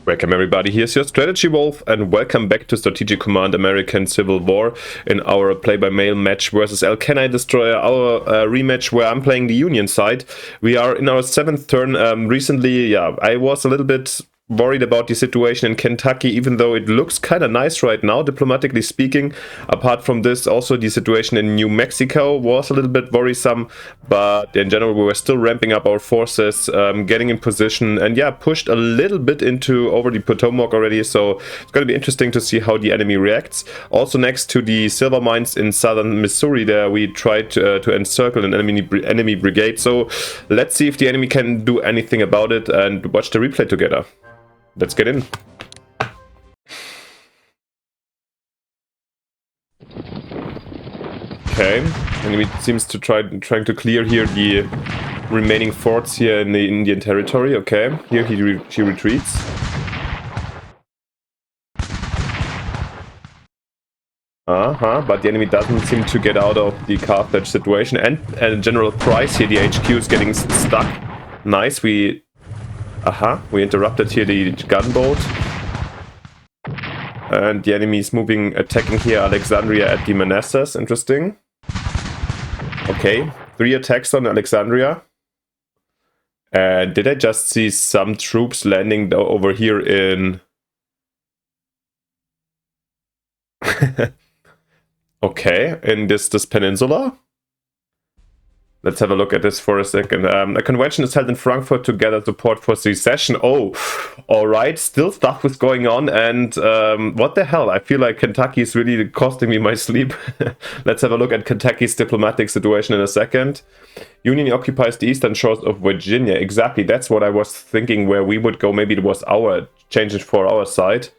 Welcome everybody, here's your Strategy Wolf and welcome back to Strategic Command American Civil War in our play-by-mail match versus LCanidestroyer, our rematch where I'm playing the Union side. We are in our 7th turn. Recently, I was a little bit worried about the situation in Kentucky, even though it looks kind of nice right now, diplomatically speaking. Apart from this, also the situation in New Mexico was a little bit worrisome, but in general we were still ramping up our forces, getting in position, and pushed a little bit into over the Potomac already, so it's going to be interesting to see how the enemy reacts. Also next to the silver mines in southern Missouri there, we tried to encircle an enemy brigade, so let's see if the enemy can do anything about it and watch the replay together. Let's get in. Okay, enemy seems to trying to clear here the remaining forts here in the Indian territory. Okay, here she retreats. But the enemy doesn't seem to get out of the Carthage situation, and General Price here, the HQ, is getting stuck. Nice, we interrupted here the gunboat. And the enemy is attacking here Alexandria at the Manassas. Interesting. Okay, 3 attacks on Alexandria. And did I just see some troops landing over here in... Okay, in this peninsula? Let's have a look at this for a second. A convention is held in Frankfurt to gather support for secession. Oh, alright, still stuff is going on, and what the hell? I feel like Kentucky is really costing me my sleep. Let's have a look at Kentucky's diplomatic situation in a second. Union occupies the eastern shores of Virginia. Exactly, that's what I was thinking where we would go. Maybe it was our changes for our side.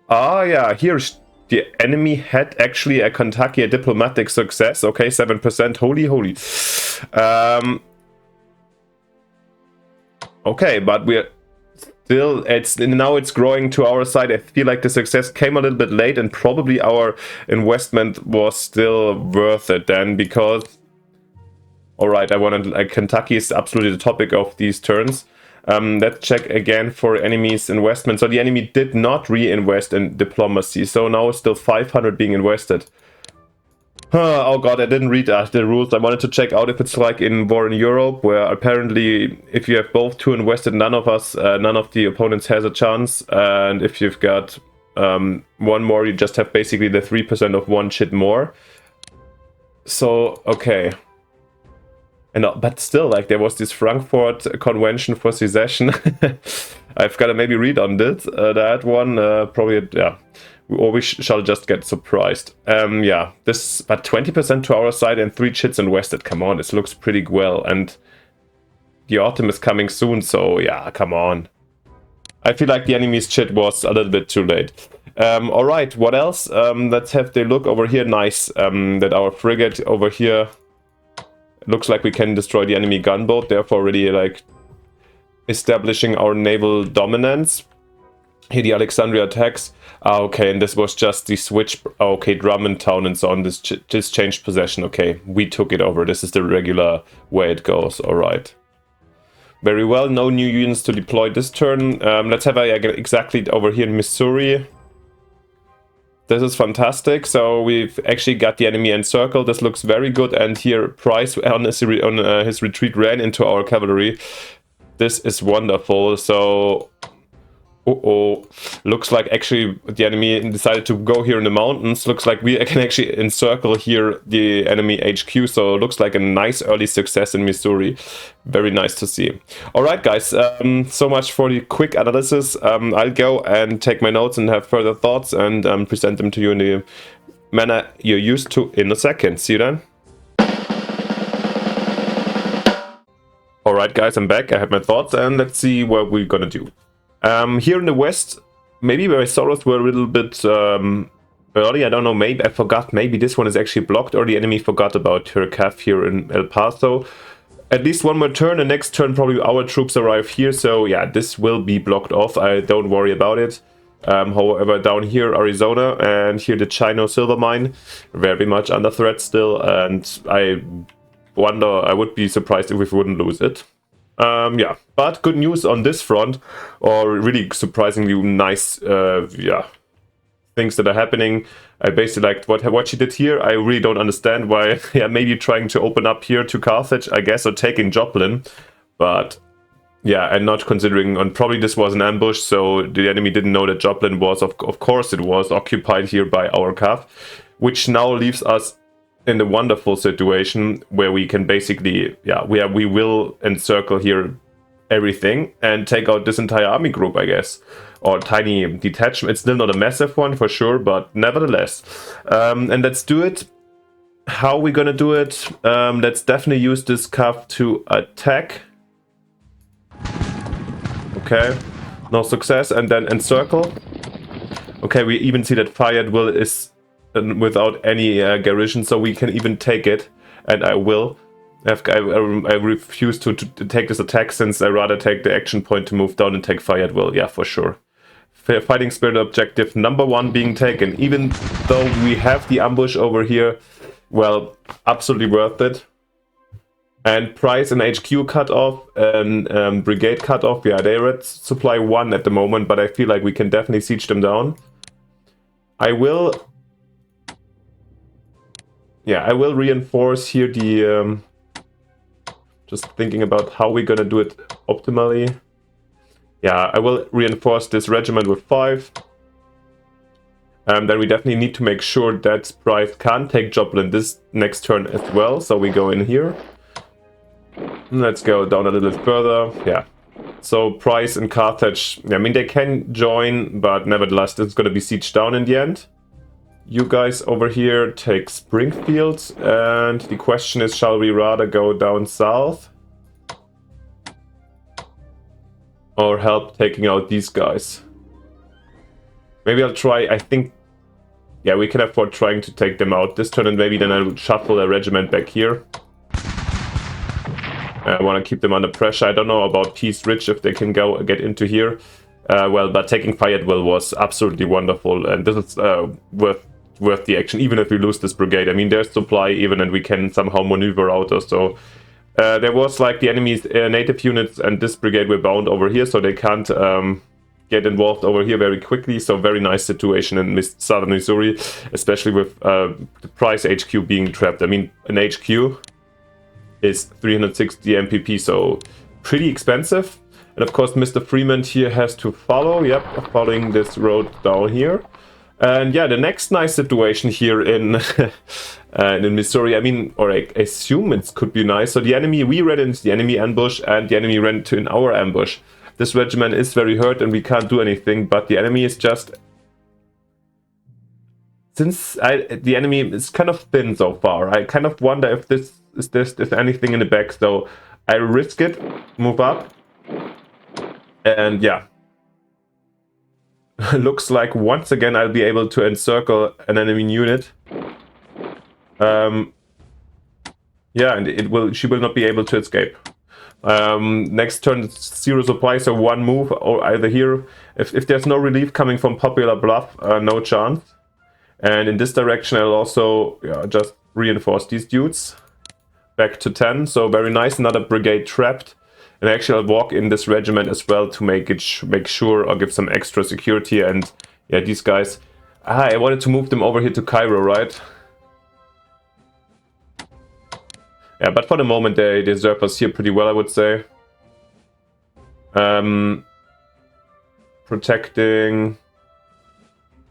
Ah, yeah, here's... The enemy had actually a Kentucky diplomatic success. Okay, 7%. Holy. Okay, but we're still... Now it's growing to our side. I feel like the success came a little bit late, and probably our investment was still worth it then, because... Alright, Kentucky is absolutely the topic of these turns. Let's check again for enemy's investment. So the enemy did not reinvest in diplomacy. So now it's still 500 being invested. Oh god, I didn't read the rules. I wanted to check out if it's like in War in Europe, where apparently if you have both 2 invested, none of the opponents has a chance. And if you've got 1 more, you just have basically the 3% of 1 shit more. So, okay. But still, like, there was this Frankfurt Convention for Secession. I've got to maybe read on this, that one, probably, yeah. Or we shall just get surprised. But 20% to our side and 3 chits invested. Come on, this looks pretty well. And the autumn is coming soon, so yeah, come on. I feel like the enemy's chit was a little bit too late. Alright, what else? Let's have the look over here. Nice, that our frigate over here... Looks like we can destroy the enemy gunboat, therefore already like establishing our naval dominance. Here the Alexandria attacks. Okay, and this was just the switch. Okay, Drummond town and so on. This changed possession. Okay, we took it over. This is the regular way it goes. Alright. Very well, no new units to deploy this turn. Let's have exactly over here in Missouri. This is fantastic. So we've actually got the enemy encircled. This looks very good. And here Price on his retreat ran into our cavalry. This is wonderful. So, looks like actually the enemy decided to go here in the mountains. Looks like we can actually encircle here the enemy HQ. So it looks like a nice early success in Missouri. Very nice to see. Alright guys, so much for the quick analysis. I'll go and take my notes and have further thoughts and present them to you in the manner you're used to in a second. See you then. Alright guys, I'm back. I have my thoughts and let's see what we're gonna do. Here in the west, maybe my sorrows were a little bit early. I don't know, maybe I forgot. Maybe this one is actually blocked or the enemy forgot about her calf here in El Paso. At least 1 more turn. The next turn probably our troops arrive here. So yeah, this will be blocked off. I don't worry about it. However, down here Arizona and here the Chino silver mine, very much under threat still. And I wonder, I would be surprised if we wouldn't lose it. Yeah, but good news on this front, or really surprisingly nice, yeah, things that are happening. I basically liked what she did here. I really don't understand why. Yeah, maybe trying to open up here to Carthage, I guess, or taking Joplin, but yeah, and not considering, and probably this was an ambush, so the enemy didn't know that Joplin was, of course it was, occupied here by our cav, which now leaves us in the wonderful situation where we can basically, yeah, we will encircle here everything and take out this entire army group, I guess, or tiny detachment. It's still not a massive one for sure, but nevertheless. And let's do it. How are we gonna do it? Let's definitely use this cav to attack. Okay, no success, and then encircle. Okay, we even see that fire at will is without any garrison, so we can even take it, and I will. I refuse to take this attack, since I rather take the action point to move down and take fire at will. Yeah, for sure. Fighting spirit objective number 1 being taken, even though we have the ambush over here. Well, absolutely worth it. And price and HQ cut off and brigade cut off. Yeah, they're at supply 1 at the moment, but I feel like we can definitely siege them down. I will reinforce here the just thinking about how we're gonna do it optimally. Yeah, I will reinforce this regiment with 5. Then we definitely need to make sure that Price can take Joplin this next turn as well, so we go in here. Let's go down a little bit further. Yeah, so Price and Carthage, I mean, they can join, but nevertheless this is going to be sieged down in the end. You guys over here take Springfield, and the question is, shall we rather go down south or help taking out these guys? Maybe I'll try. I think, yeah, we can afford trying to take them out this turn, and maybe then I'll shuffle a regiment back here. I want to keep them under pressure. I don't know about Peace Ridge, if they can get into here. Well, but taking Fayetteville was absolutely wonderful, and this is worth the action, even if we lose this brigade. I mean, there's supply even, and we can somehow maneuver out or so. There was like the enemy's native units and this brigade were bound over here, so they can't get involved over here very quickly. So very nice situation in southern Missouri, especially with the Price HQ being trapped. I mean, an HQ is 360 MPP, so pretty expensive. And of course, Mr. Freeman here has to follow, following this road down here. And yeah, the next nice situation here in in Missouri, I mean, or I assume it could be nice. So the enemy, we ran into the enemy ambush, and the enemy ran in our ambush. This regiment is very hurt, and we can't do anything, but the enemy is just... Since the enemy is kind of thin so far, I kind of wonder if there's anything in the back. So I risk it, move up, and yeah. Looks like once again I'll be able to encircle an enemy unit. Yeah, and she will not be able to escape. Next turn, 0 supply, so 1 move, or either here. If there's no relief coming from Popular Bluff, no chance. And in this direction I'll also just reinforce these dudes. Back to 10, so very nice, another brigade trapped. And actually I'll walk in this regiment as well to make sure, or give some extra security. And yeah, these guys... I wanted to move them over here to Cairo, right? Yeah, but for the moment they deserve us here pretty well, I would say. Protecting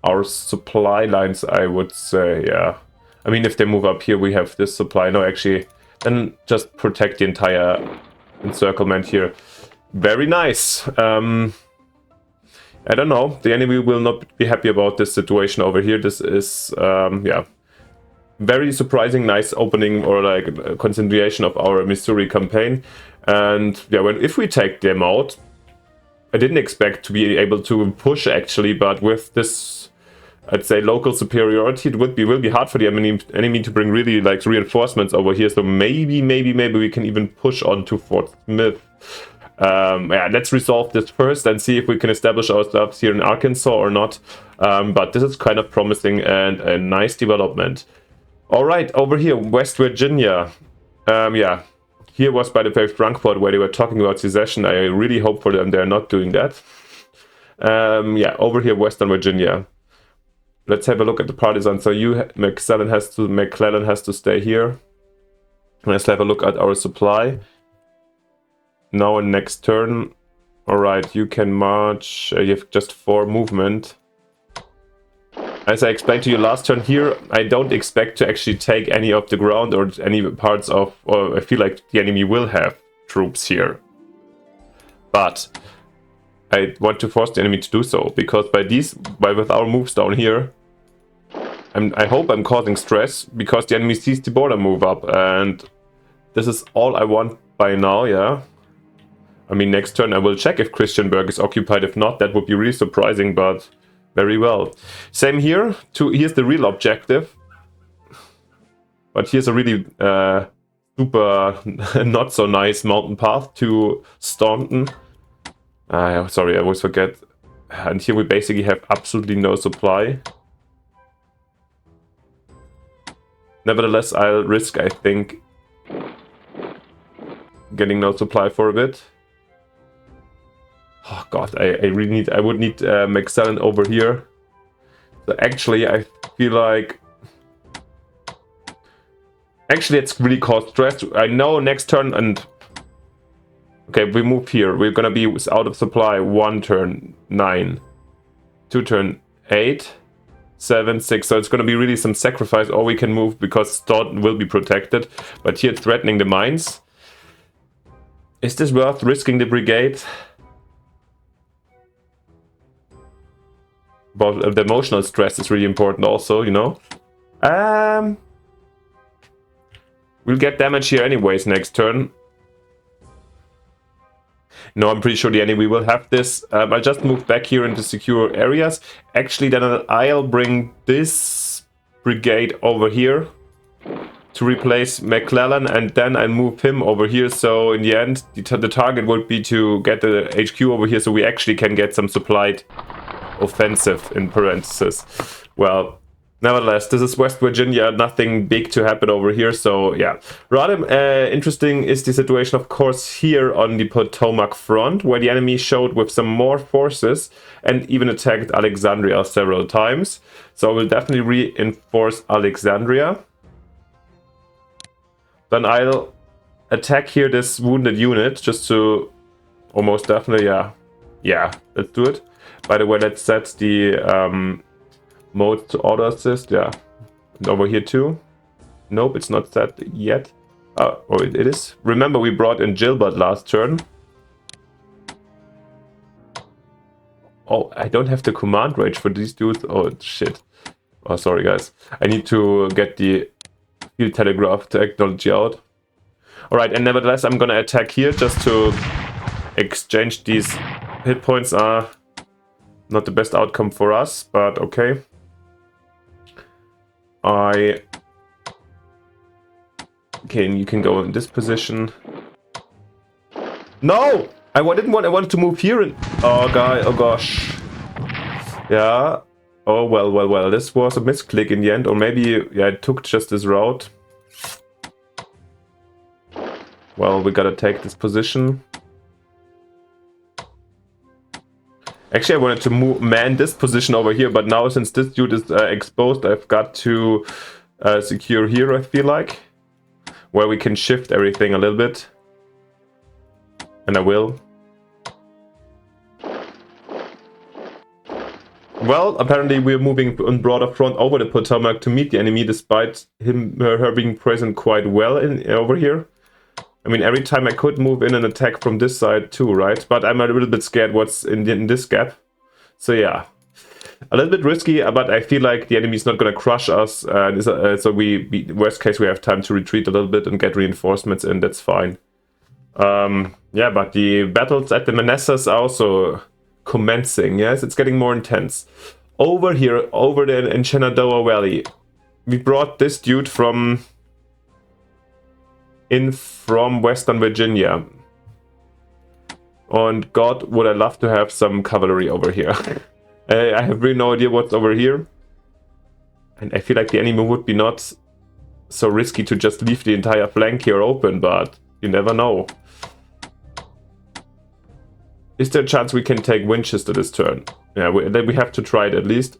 our supply lines, I would say, yeah. I mean, if they move up here, we have this supply. No, actually, then just protect the entire encirclement here. Very nice. I don't know. The enemy will not be happy about this situation over here. This is, yeah, very surprising, nice opening, or like a continuation of our Missouri campaign. And yeah, if we take them out, I didn't expect to be able to push actually, but with this, I'd say, local superiority, it will be hard for the enemy to bring really like reinforcements over here. So maybe we can even push on to Fort Smith. Yeah, let's resolve this first and see if we can establish ourselves here in Arkansas or not. But this is kind of promising and a nice development. All right, over here, West Virginia. Yeah, Here was, by the way, Frankfurt, where they were talking about secession. I really hope for them they're not doing that. Yeah, over here, Western Virginia. Let's have a look at the partisans. So McClellan has to stay here. Let's have a look at our supply. Now in next turn. Alright, you can march. You have just 4 movement. As I explained to you last turn here, I don't expect to actually take any of the ground or any parts of... Or I feel like the enemy will have troops here. But I want to force the enemy to do so, because with our moves down here, I hope I'm causing stress, because the enemy sees the border move up, and this is all I want by now, yeah. I mean, next turn I will check if Christiansburg is occupied. If not, that would be really surprising, but very well. Same here. Here's the real objective. But here's a really super not so nice mountain path to Staunton. Sorry, I always forget. And here we basically have absolutely no supply. Nevertheless, I'll risk, I think, getting no supply for a bit. Oh god, I would need McClellan over here. So actually, I feel like... Actually, it's really caused stress. I know next turn and... Okay, we move here. We're gonna be out of supply. 1 turn, 9. 2 turn, 8. 7, 6. So it's gonna be really some sacrifice, or we can move because Staunton will be protected. But here it's threatening the mines. Is this worth risking the brigade? But the emotional stress is really important also, you know. We'll get damage here anyways next turn. No, I'm pretty sure the enemy will have this. I'll just move back here into secure areas. Actually, then I'll bring this brigade over here to replace McClellan, and then I'll move him over here. So in the end, the target would be to get the HQ over here, so we actually can get some supplied offensive in parentheses. Well, nevertheless, this is West Virginia, nothing big to happen over here, so yeah. Rather interesting is the situation, of course, here on the Potomac front, where the enemy showed with some more forces and even attacked Alexandria several times. So we'll definitely reinforce Alexandria. Then I'll attack here this wounded unit, just to almost definitely, yeah, let's do it. By the way, let's set the mode to auto assist, yeah. And over here too. Nope, it's not set yet. Oh, it is. Remember, we brought in Gilbert last turn. Oh, I don't have the command range for these dudes. Oh, shit. Oh, sorry, guys. I need to get the field telegraph technology out. Alright, and nevertheless, I'm gonna attack here just to exchange these hit points. Are not the best outcome for us, but okay. Okay, and you can go in this position. No! I wanted to move here and... Oh, oh gosh. Yeah. Oh, well. This was a misclick in the end. Or maybe, yeah, I took just this route. Well, we gotta take this position. Actually, I wanted to man this position over here, but now since this dude is exposed, I've got to secure here, I feel like. Where we can shift everything a little bit. And I will. Well, apparently we're moving on broader front over the Potomac to meet the enemy, despite her being present quite well over here. I mean, every time I could move in and attack from this side too, right? But I'm a little bit scared what's in this gap. So yeah, a little bit risky, but I feel like the enemy is not going to crush us. So worst case, we have time to retreat a little bit and get reinforcements in. That's fine. Yeah, but the battles at the Manassas are also commencing. Yes, it's getting more intense. Over here, over there in Shenandoah Valley, we brought this dude from Western Virginia. And God, would I love to have some cavalry over here. I have really no idea what's over here. And I feel like the enemy would be not so risky to just leave the entire flank here open, but You never know. Is there a chance we can take Winchester this turn? Yeah, we have to try it at least.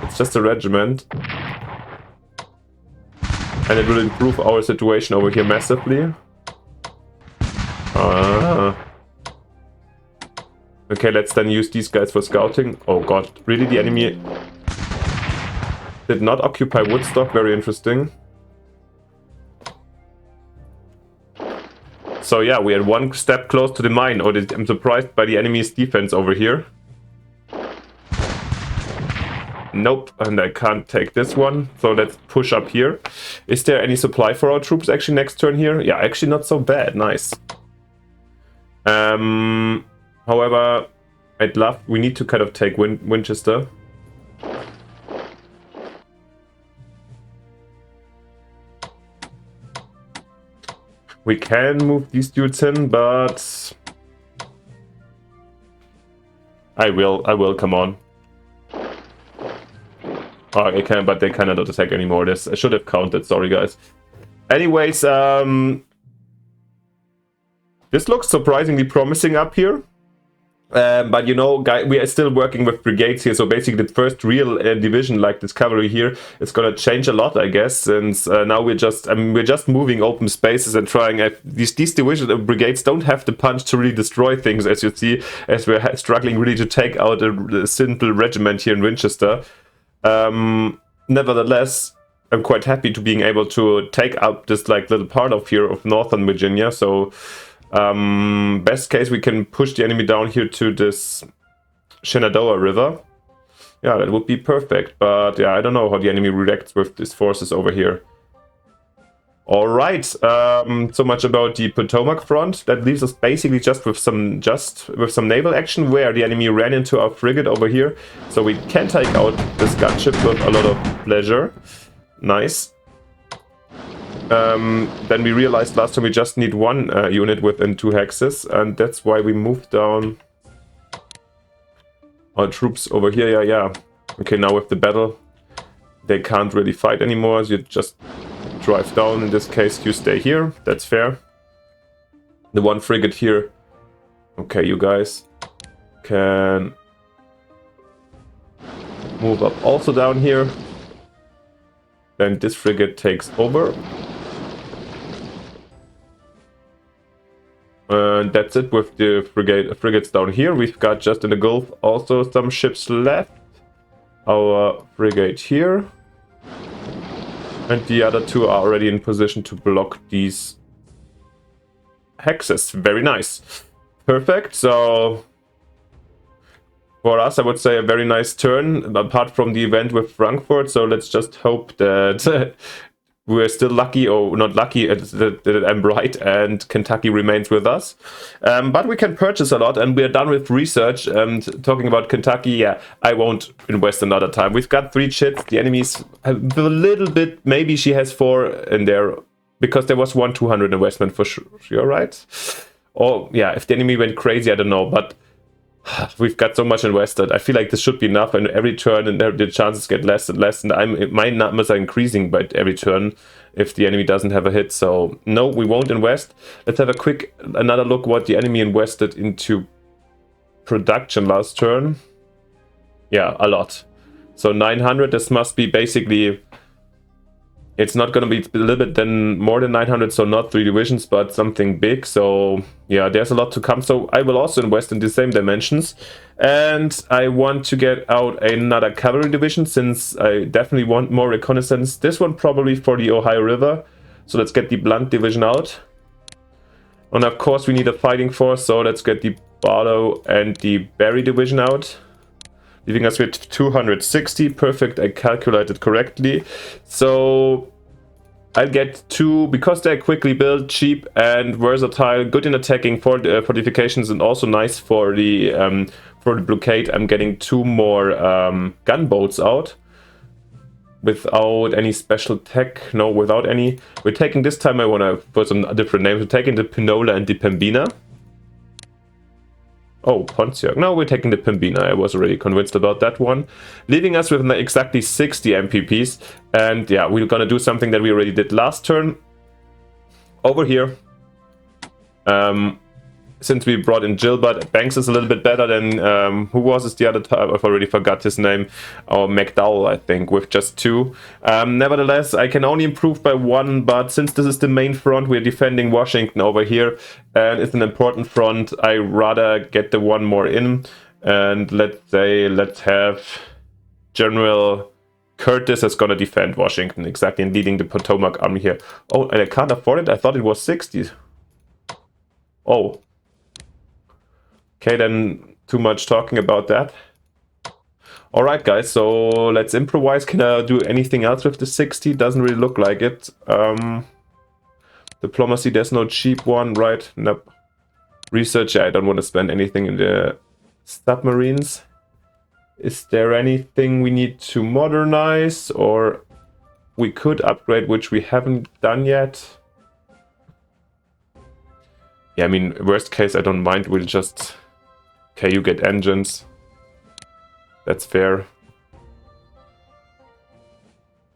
It's just a regiment. And it will improve our situation over here massively. Okay, let's then use these guys for scouting. Oh god, really the enemy did not occupy Woodstock, very interesting. So yeah, we had one step close to the mine. Oh, I'm surprised by the enemy's defense over here. Nope, and I can't take this one, so let's push up here. Is there any supply for our troops actually next turn here? Yeah, actually not so bad, nice. However, we need to kind of take Winchester. We can move these dudes in, but I will, come on. Oh, I can, but they cannot attack anymore. This I should have counted, sorry guys. Anyways, this looks surprisingly promising up here. But you know, we are still working with brigades here, so basically the first real division like this cavalry here is gonna change a lot, I guess, since now we're just moving open spaces and trying. These division brigades don't have the punch to really destroy things, as you see, as we're struggling really to take out a simple regiment here in Winchester. Nevertheless, I'm quite happy to being able to take up this like little part of here of northern Virginia. So best case, we can push the enemy down here to this Shenandoah River. Yeah, that would be perfect. But yeah, I don't know how the enemy reacts with these forces over here. All right, so much about the Potomac front. That leaves us basically just with some naval action, where the enemy ran into our frigate over here. So we can take out this gunship with a lot of pleasure. Nice. Then we realized last time we just need one unit within 2 hexes, and that's why we moved down our troops over here. Yeah. Okay, now with the battle, they can't really fight anymore, so you just drive down. In this case, you stay here. That's fair. The one frigate here. Okay, you guys can move up also down here. Then this frigate takes over. And that's it with the frigates down here. We've got just in the Gulf also some ships left. Our frigate here. And the other 2 are already in position to block these hexes. Very nice. Perfect. So for us, I would say a very nice turn, apart from the event with Frankfurt. So let's just hope that we're still lucky, or not lucky, that I'm right and Kentucky remains with us. But we can purchase a lot, and we're done with research. And talking about Kentucky, yeah, I won't invest another time. We've got 3 chits. The enemy's a little bit, maybe she has 4 in there, because there was 1 200 investment for sure, right? Or yeah, if the enemy went crazy, I don't know, but we've got so much invested. I feel like this should be enough, and every turn and the chances get less and less, and my numbers are increasing by every turn if the enemy doesn't have a hit. So no, we won't invest. Let's have another look what the enemy invested into production last turn. Yeah, a lot. So 900, this must be basically, it's not going to be a little bit then more than 900, so not 3 divisions, but something big. So yeah, there's a lot to come. So I will also invest in the same dimensions. And I want to get out another cavalry division, since I definitely want more reconnaissance. This one probably for the Ohio River. So let's get the Blunt division out. And of course we need a fighting force, so let's get the Barlow and the Berry division out. Leaving us with 260. Perfect, I calculated correctly. So I'll get 2, because they're quickly built, cheap and versatile, good in attacking for the fortifications, and also nice for the blockade. I'm getting 2 more gunboats out. Without any special tech. No, without any. We're taking, this time I want to put some different names. We're taking the Pinola and the Pembina. Oh, Pontiac. No, we're taking the Pembina. I was already convinced about that one. Leaving us with exactly 60 MPPs. And yeah, we're gonna do something that we already did last turn. Over here, Since we brought in Gilbert, Banks is a little bit better than, who was this the other time? I've already forgot his name. Or McDowell, I think, with just 2. Nevertheless, I can only improve by 1, but since this is the main front, we're defending Washington over here, and it's an important front, I rather get the 1 more in. And let's have General Curtis is gonna defend Washington, exactly, and leading the Potomac Army here. Oh, and I can't afford it? I thought it was 60. Oh. Okay, then too much talking about that. Alright guys, so let's improvise. Can I do anything else with the 60? Doesn't really look like it. Diplomacy, there's no cheap one, right? Nope. Research, yeah, I don't want to spend anything in the submarines. Is there anything we need to modernize or we could upgrade, which we haven't done yet? Yeah, I mean, worst case, I don't mind. We'll just... Okay, you get engines. That's fair.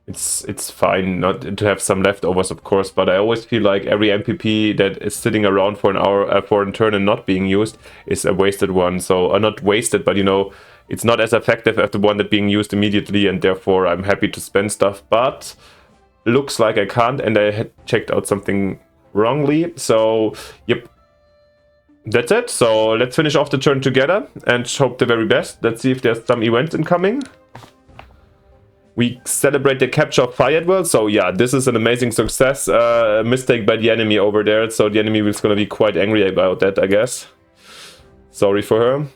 It's fine not to have some leftovers, of course, but I always feel like every MPP that is sitting around for an hour, for a turn and not being used is a wasted one. So, not wasted, but you know, it's not as effective as the one that being used immediately, and therefore I'm happy to spend stuff, but looks like I can't, and I had checked out something wrongly. So, yep. That's it. So let's finish off the turn together and hope the very best. Let's see if there's some events incoming. We celebrate the capture of Fayetteville. So yeah, this is an amazing success. A mistake by the enemy over there. So the enemy is going to be quite angry about that, I guess. Sorry for her.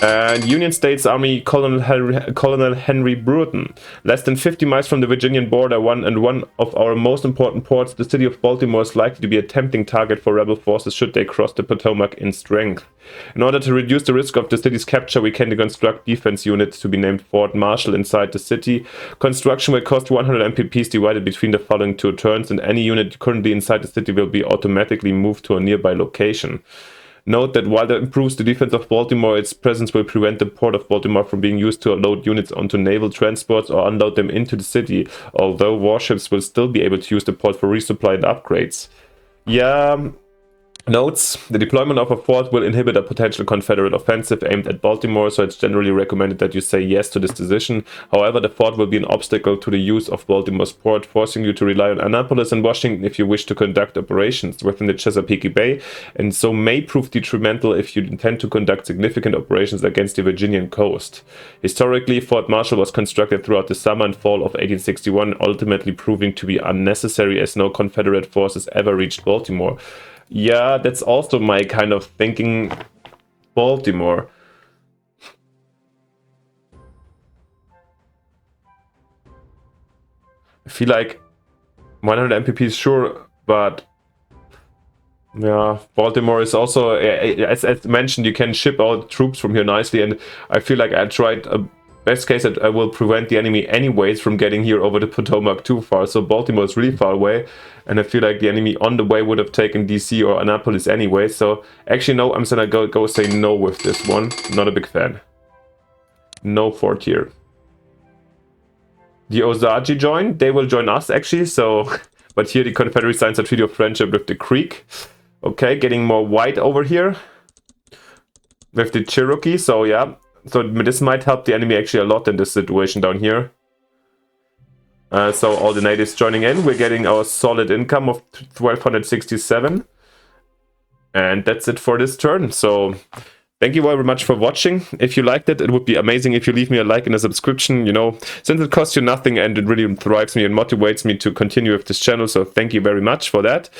And Union States Army Colonel Henry Bruton. Less than 50 miles from the Virginian border, one of our most important ports, the city of Baltimore is likely to be a tempting target for rebel forces should they cross the Potomac in strength. In order to reduce the risk of the city's capture, we can construct defense units to be named Fort Marshall inside the city. Construction will cost 100 MPPs divided between the following 2 turns, and any unit currently inside the city will be automatically moved to a nearby location. Note that while that improves the defense of Baltimore, its presence will prevent the port of Baltimore from being used to load units onto naval transports or unload them into the city, although warships will still be able to use the port for resupply and upgrades. Yeah... Notes, the deployment of a fort will inhibit a potential Confederate offensive aimed at Baltimore, so it's generally recommended that you say yes to this decision. However, the fort will be an obstacle to the use of Baltimore's port, forcing you to rely on Annapolis and Washington if you wish to conduct operations within the Chesapeake Bay, and so may prove detrimental if you intend to conduct significant operations against the Virginian coast. Historically, Fort Marshall was constructed throughout the summer and fall of 1861, ultimately proving to be unnecessary as no Confederate forces ever reached Baltimore. Yeah, that's also my kind of thinking. Baltimore. I feel like 100 MPPs, sure, but yeah, Baltimore is also, as mentioned, you can ship out troops from here nicely, and I feel like I tried best case that I will prevent the enemy anyways from getting here over the Potomac too far. So Baltimore is really far away, and I feel like the enemy on the way would have taken DC or Annapolis anyway. So actually no, I'm gonna go say no with this one. Not a big fan. No fort here. The Osage join. They will join us actually. So, but here the Confederate signs a treaty of friendship with the Creek. Okay, getting more white over here with the Cherokee. So yeah. So this might help the enemy actually a lot in this situation down here. So all the natives joining in. We're getting our solid income of 1267. And that's it for this turn. So thank you very much for watching. If you liked it, it would be amazing if you leave me a like and a subscription, you know, since it costs you nothing and it really thrives me and motivates me to continue with this channel. So thank you very much for that.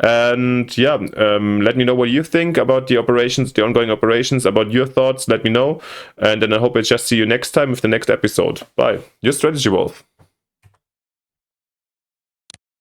And yeah, let me know what you think about the operations, the ongoing operations, about your thoughts. Let me know. And then I hope I just see you next time with the next episode. Bye. Your Strategy Wolf.